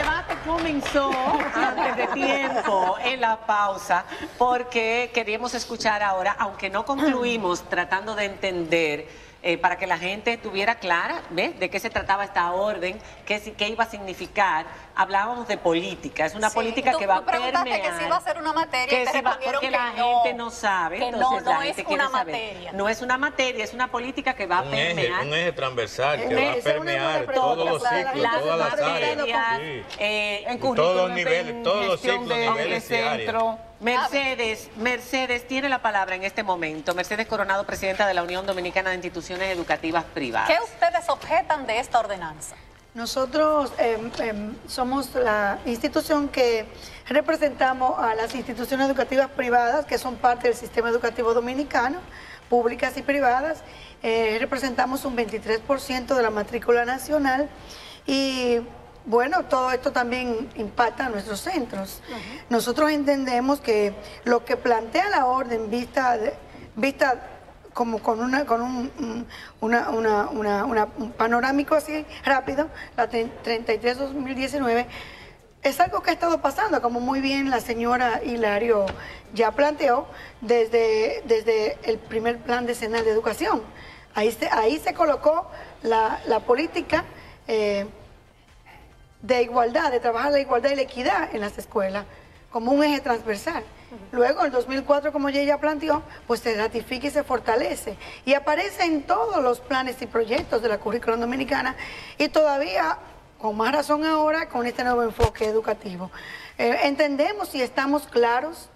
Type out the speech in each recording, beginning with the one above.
debate comenzó antes de tiempo, en la pausa, porque queríamos escuchar ahora, aunque no concluimos tratando de entender, para que la gente tuviera clara, ¿ves?, de qué se trataba esta orden, qué iba a significar. Hablábamos de política, es una política que va a permear. Que si iba a ser una materia, que y te si va, respondieron porque que la no, gente no sabe, que entonces no la gente es quiere una saber. materia. No es una materia, es una política que va a permear. Un eje transversal que va a permear todos los ciclos, todas las áreas, en todos los niveles, todos los ciclos, niveles y áreas. Mercedes tiene la palabra en este momento. Mercedes Coronado, presidenta de la Unión Dominicana de Instituciones Educativas Privadas. ¿Qué ustedes objetan de esta ordenanza? Nosotros somos la institución que representamos a las instituciones educativas privadas que son parte del sistema educativo dominicano, públicas y privadas. Representamos un 23% de la matrícula nacional y bueno, todo esto también impacta a nuestros centros. Nosotros entendemos que lo que plantea la orden vista como con un panorámico así rápido, la 33-2019, es algo que ha estado pasando, como muy bien la señora Hilario ya planteó, desde el primer plan decenal de educación. Ahí se colocó la política de igualdad, de trabajar la igualdad y la equidad en las escuelas, como un eje transversal. Luego, en el 2004, como ella planteó, pues se ratifica y se fortalece. Y aparece en todos los planes y proyectos de la currícula dominicana y todavía, con más razón ahora, con este nuevo enfoque educativo. Entendemos y estamos claros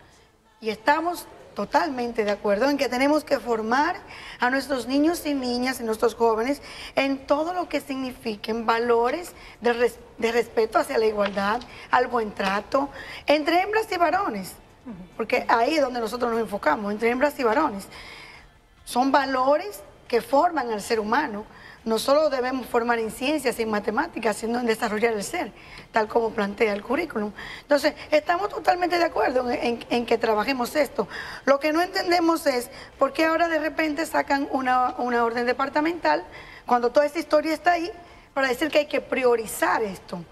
y estamos totalmente de acuerdo en que tenemos que formar a nuestros niños y niñas y nuestros jóvenes en todo lo que signifiquen valores de respeto hacia la igualdad, al buen trato, entre hembras y varones, porque ahí es donde nosotros nos enfocamos, entre hembras y varones. Son valores que forman al ser humano. No solo debemos formar en ciencias y en matemáticas, sino en desarrollar el ser, tal como plantea el currículum. Entonces, estamos totalmente de acuerdo en que trabajemos esto. Lo que no entendemos es por qué ahora de repente sacan una orden departamental, cuando toda esta historia está ahí, para decir que hay que priorizar esto.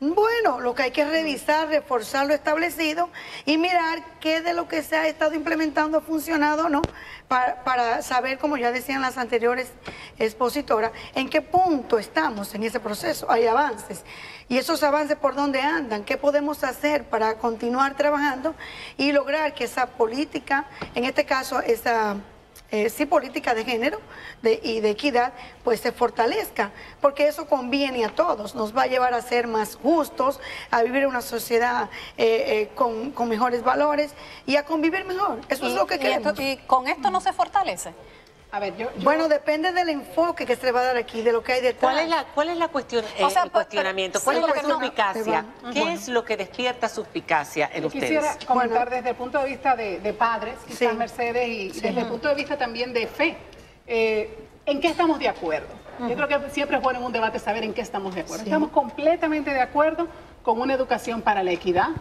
Bueno, lo que hay que revisar, reforzar lo establecido y mirar qué de lo que se ha estado implementando ha funcionado o no, para saber, como ya decían las anteriores expositoras, en qué punto estamos en ese proceso. Hay avances. Y esos avances, ¿por dónde andan? ¿Qué podemos hacer para continuar trabajando y lograr que esa política, en este caso, esa política de género y de equidad, pues se fortalezca, porque eso conviene a todos, nos va a llevar a ser más justos, a vivir en una sociedad con mejores valores y a convivir mejor. Eso es lo que queremos. ¿Y con esto no se fortalece? A ver, bueno, depende del enfoque que se va a dar aquí, de lo que hay detrás. ¿Cuál es la cuestión, el cuestionamiento? ¿Cuál es la suspicacia? ¿Qué es lo que despierta suspicacia en ustedes? Quisiera comentar desde el punto de vista de padres, quizás Mercedes, y desde el punto de vista también de fe. ¿En qué estamos de acuerdo? Yo creo que siempre es bueno en un debate saber en qué estamos de acuerdo. Estamos completamente de acuerdo con una educación para la equidad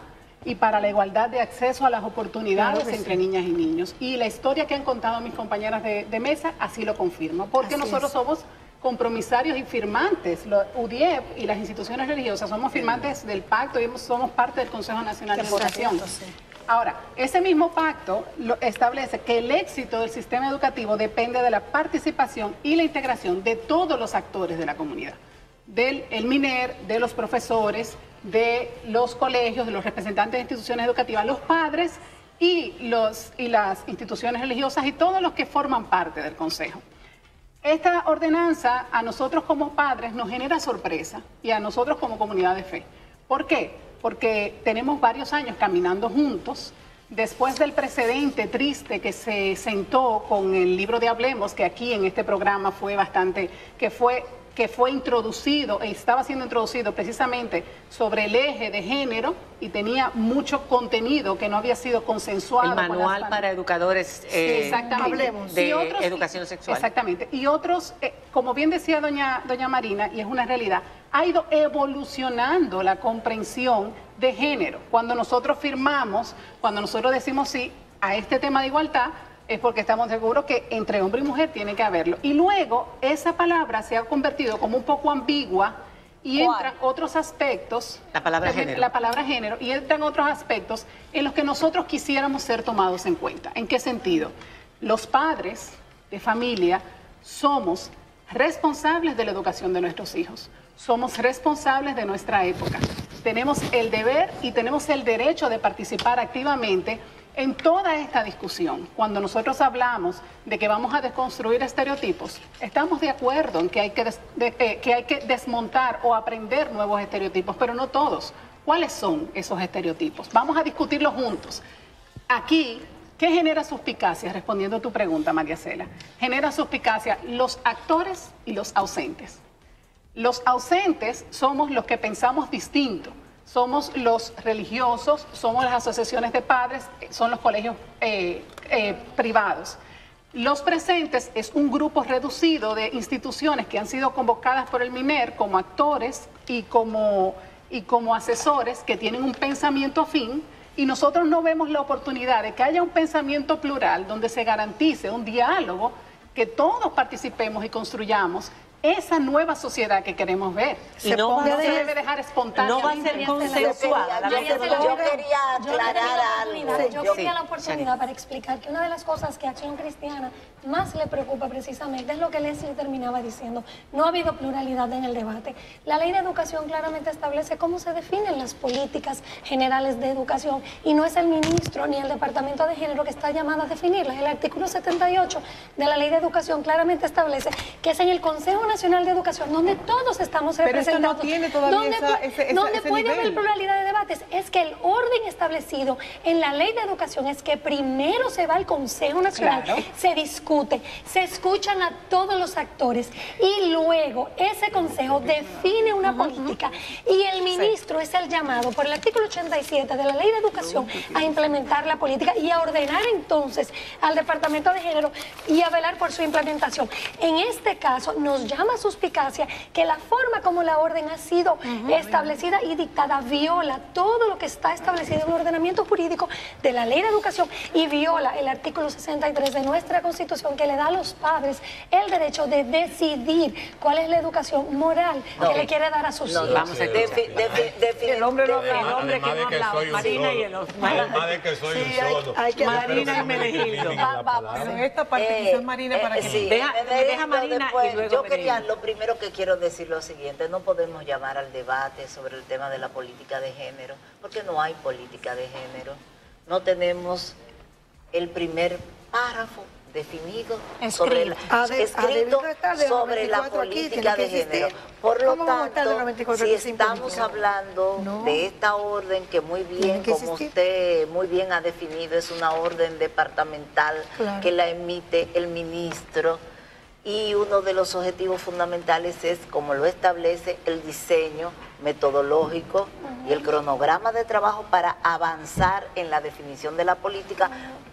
y para la igualdad de acceso a las oportunidades entre niñas y niños. Y la historia que han contado mis compañeras de mesa así lo confirma, porque nosotros somos compromisarios y firmantes. UDIEP y las instituciones religiosas somos firmantes del pacto y somos parte del Consejo Nacional de Educación. Ahora, ese mismo pacto establece que el éxito del sistema educativo depende de la participación y la integración de todos los actores de la comunidad, del MINER, de los profesores, de los colegios, de los representantes de instituciones educativas, los padres y las instituciones religiosas y todos los que forman parte del Consejo. Esta ordenanza a nosotros como padres nos genera sorpresa y a nosotros como comunidad de fe. ¿Por qué? Porque tenemos varios años caminando juntos. Después del precedente triste que se sentó con el libro de Hablemos, que aquí en este programa fue bastante, que fue introducido, estaba siendo introducido precisamente sobre el eje de género y tenía mucho contenido que no había sido consensuado. El manual para educadores de educación sexual. Exactamente. Y otros, como bien decía doña Marina, y es una realidad, ha ido evolucionando la comprensión de género. Cuando nosotros firmamos, cuando nosotros decimos sí a este tema de igualdad, es porque estamos seguros que entre hombre y mujer tiene que haberlo. Y luego esa palabra se ha convertido como un poco ambigua y entran otros aspectos, la palabra género, y entran otros aspectos en los que nosotros quisiéramos ser tomados en cuenta. ¿En qué sentido? Los padres de familia somos responsables de la educación de nuestros hijos, somos responsables de nuestra época. Tenemos el deber y tenemos el derecho de participar activamente en toda esta discusión. Cuando nosotros hablamos de que vamos a desconstruir estereotipos, estamos de acuerdo en que hay que desmontar o aprender nuevos estereotipos, pero no todos. ¿Cuáles son esos estereotipos? Vamos a discutirlos juntos. Aquí, ¿qué genera suspicacia? Respondiendo a tu pregunta, María Cela. Genera suspicacia los actores y los ausentes. Los ausentes somos los que pensamos distinto. Somos los religiosos, somos las asociaciones de padres, son los colegios privados. Los presentes es un grupo reducido de instituciones que han sido convocadas por el MINER como actores y como asesores que tienen un pensamiento afín, y nosotros no vemos la oportunidad de que haya un pensamiento plural donde se garantice un diálogo, que todos participemos y construyamos esa nueva sociedad que queremos ver. Y no se debe dejar espontánea. No va a ser consensuada. Yo quería aclarar algo. Yo quería la oportunidad para explicar que una de las cosas que a Acción Cristiana más le preocupa precisamente es lo que Leslie terminaba diciendo. No ha habido pluralidad en el debate. La ley de educación claramente establece cómo se definen las políticas generales de educación, y no es el ministro ni el departamento de género que está llamado a definirlas. El artículo 78 de la ley de educación claramente establece que es en el Consejo Nacional de Educación donde todos estamos representados. Pero esto no tiene todavía donde puede haber pluralidad de debates. Es que el orden establecido en la ley de educación es que primero se va al Consejo Nacional, se discute, se escuchan a todos los actores y luego ese consejo define una política, y el ministro es el llamado por el artículo 87 de la ley de educación a implementar la política y a ordenar entonces al departamento de género y a velar por su implementación. En este caso nos llama suspicacia que la forma como la orden ha sido establecida y dictada viola todo lo que está establecido en el ordenamiento jurídico de la ley de educación y viola el artículo 63 de nuestra Constitución, que le da a los padres el derecho de decidir cuál es la educación moral que le quiere dar a sus hijos. Vamos a el hombre que no hablaba, Marina y el además de que soy un solo. Marina y Menegildo. Pero esta parte quizás Marina para que deja Marina y luego yo quería, lo primero que quiero decir lo siguiente: no podemos llamar al debate sobre el tema de la política de género, porque no hay política de género. No tenemos el primer párrafo definido sobre la, escrito sobre la política de género. Por lo tanto, si estamos hablando de esta orden que muy bien, como usted muy bien ha definido, es una orden departamental que la emite el ministro, y uno de los objetivos fundamentales es, como lo establece, el diseño metodológico y el cronograma de trabajo para avanzar en la definición de la política,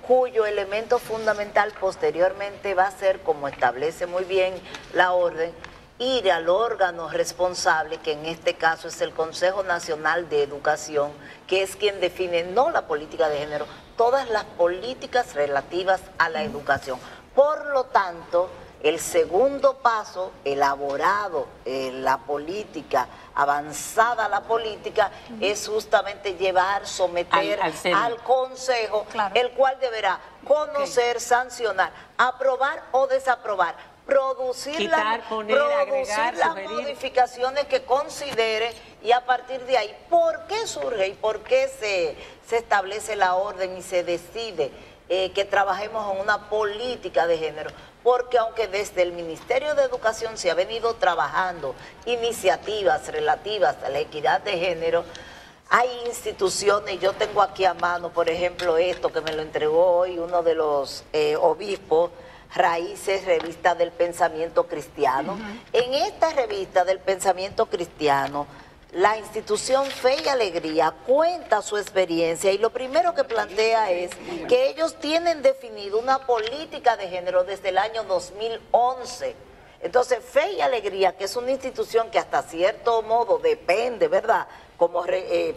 cuyo elemento fundamental posteriormente va a ser, como establece muy bien la orden, ir al órgano responsable, que en este caso es el Consejo Nacional de Educación, que es quien define no la política de género, todas las políticas relativas a la educación. Por lo tanto, el segundo paso, elaborado la política, avanzada la política, es justamente someter al Consejo, el cual deberá conocer, sancionar, aprobar o desaprobar, producir las modificaciones que considere, y a partir de ahí, ¿por qué surge y por qué se establece la orden y se decide que trabajemos en una política de género? Porque aunque desde el Ministerio de Educación se ha venido trabajando iniciativas relativas a la equidad de género, hay instituciones, yo tengo aquí a mano, por ejemplo, esto que me lo entregó hoy uno de los obispos, Raíces, Revista del Pensamiento Cristiano. En esta revista del Pensamiento Cristiano, la institución Fe y Alegría cuenta su experiencia, y lo primero que plantea es que ellos tienen definido una política de género desde el año 2011. Entonces, Fe y Alegría, que es una institución que hasta cierto modo depende, ¿verdad?, como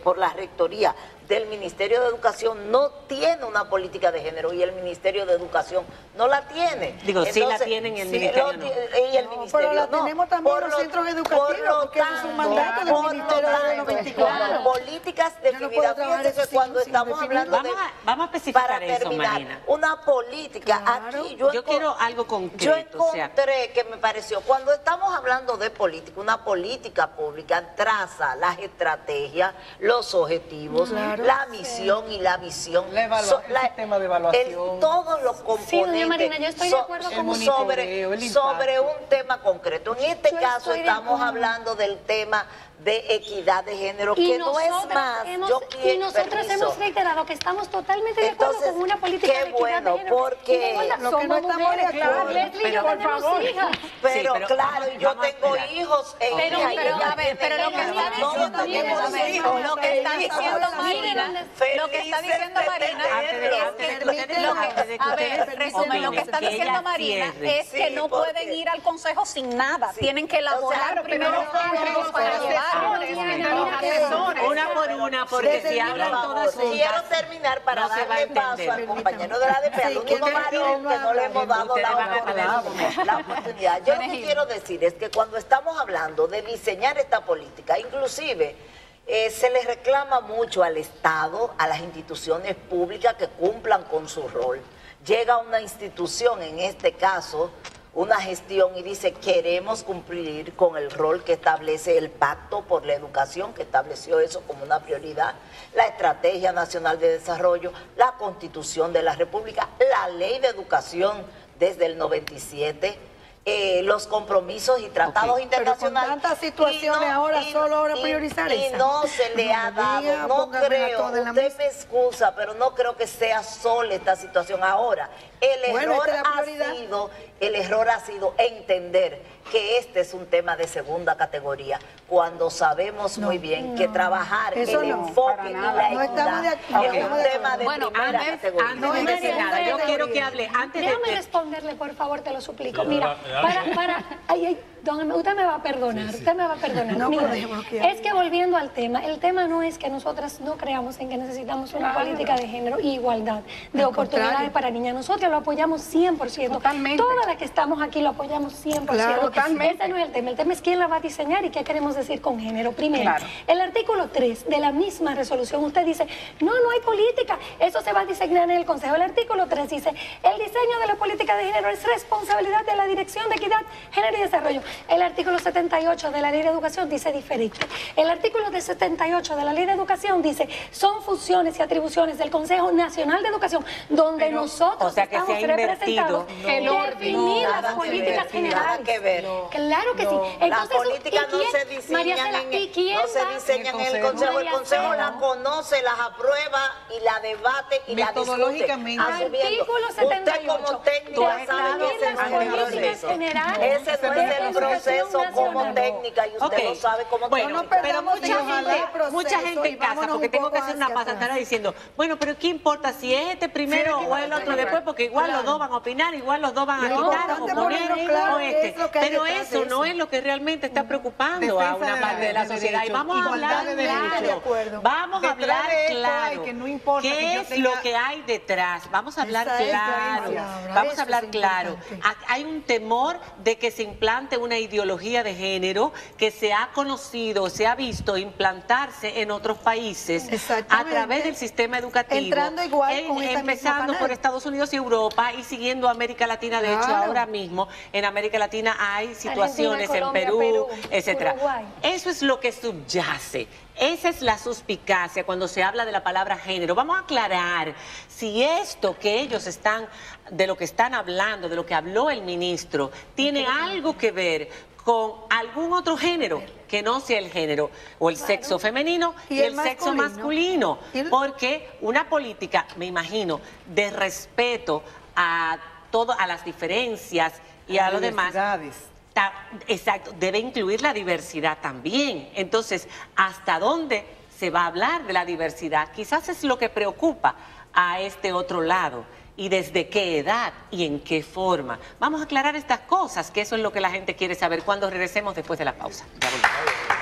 por la rectoría del Ministerio de Educación no tiene una política de género y el Ministerio de Educación no la tiene. Digo, sí la tienen y el Ministerio no. Y el Ministerio pero la no. tenemos también en los centros educativos, porque eso es un mandato del Ministerio de los 24. Políticas definidas. Fíjense que cuando estamos hablando de... Vamos a especificar para eso, terminar, Marina. una política, aquí yo quiero algo concreto. Yo encontré que me pareció, cuando estamos hablando de política, una política pública traza las estrategias, los objetivos, la misión y la visión. El sistema de evaluación. Todos los componentes. Sí, doña Marina, yo estoy de acuerdo con sobre un tema concreto. En este caso estamos hablando del tema de equidad de género, que no es más. Y nosotros hemos reiterado que estamos totalmente de acuerdo con una política de equidad de género. Porque lo que no estamos de acuerdo. Leslie y yo tenemos hijas. Pero claro, yo tengo hijos e pero a ver, pero lo que está diciendo lo que está diciendo Marina es que no pueden ir al consejo sin nada, tienen que elaborar primero para llevar una por una, porque si hablan todas juntas, quiero terminar para darle paso al compañero de la ADP, al único varón que no le hemos dado la oportunidad. Yo lo que quiero decir es que cuando estamos hablando de diseñar esta política, inclusive se les reclama mucho al Estado, a las instituciones públicas que cumplan con su rol. Llega una institución, en este caso, una gestión, y dice: queremos cumplir con el rol que establece el Pacto por la Educación, que estableció eso como una prioridad, la Estrategia Nacional de Desarrollo, la Constitución de la República, la Ley de Educación desde el 97, los compromisos y tratados internacionales. Pero con tantas situaciones ahora priorizar y no se le ha dado, no creo, usted me excusa, pero no creo que sea sola esta situación ahora. El error ha sido entender que este es un tema de segunda categoría, cuando sabemos muy bien que trabajar el enfoque y la equidad es un tema de primera categoría. Antes de decir nada, yo quiero que hable. Déjame responderle, por favor, te lo suplico. Mira, usted me va a perdonar, es que volviendo al tema, el tema no es que nosotras no creamos en que necesitamos una política de género y igualdad de oportunidades para niñas. Nosotros lo apoyamos 100%. Totalmente. Todas las que estamos aquí lo apoyamos 100%. Claro, totalmente. Ese no es el tema es quién la va a diseñar y qué queremos decir con género. Primero, el artículo 3 de la misma resolución, usted dice, no hay política, eso se va a diseñar en el Consejo. El artículo 3 dice, el diseño de la política de género es responsabilidad de la Dirección de Equidad, Género y Desarrollo. El artículo 78 de la Ley de Educación dice diferente. El artículo 78 de la Ley de Educación dice, son funciones y atribuciones del Consejo Nacional de Educación, donde nosotros estamos representados definir las políticas generales. Claro que sí. Entonces, las políticas no se diseñan en el Consejo. El Consejo la conoce, las aprueba y la debate y la discute. Artículo 78. Usted como técnica sabe que ese no es el proceso. Ese no es el proceso como técnica y usted lo sabe como técnica. Pero mucha gente en casa, porque tengo que hacer una pausa, estará diciendo, bueno, pero ¿qué importa si es este primero o el otro después? Porque igual los dos van a opinar, igual los dos van a quitar o poner o este. Pero eso no es lo que realmente está preocupando a una parte de la sociedad. Y vamos a hablar claro. Vamos a hablar claro. ¿Qué es lo que hay detrás? Vamos a hablar claro. Vamos a hablar claro. Hay un temor de que se implante una ideología de género que se ha conocido, se ha visto implantarse en otros países a través del sistema educativo. Entrando igual empezando por Estados Unidos y Europa y siguiendo América Latina. De hecho, ahora mismo en América Latina hay situaciones en Perú, etcétera. Eso es lo que subyace. Esa es la suspicacia cuando se habla de la palabra género. Vamos a aclarar si esto que ellos están, de lo que están hablando, de lo que habló el ministro, tiene algo que ver con algún otro género que no sea el género o el sexo femenino y el sexo masculino. Porque una política, me imagino, de respeto a las diferencias y a lo demás. Exacto, debe incluir la diversidad también. Entonces, ¿hasta dónde se va a hablar de la diversidad? Quizás es lo que preocupa a este otro lado. ¿Y desde qué edad y en qué forma? Vamos a aclarar estas cosas, que eso es lo que la gente quiere saber cuando regresemos después de la pausa. Ya volvemos.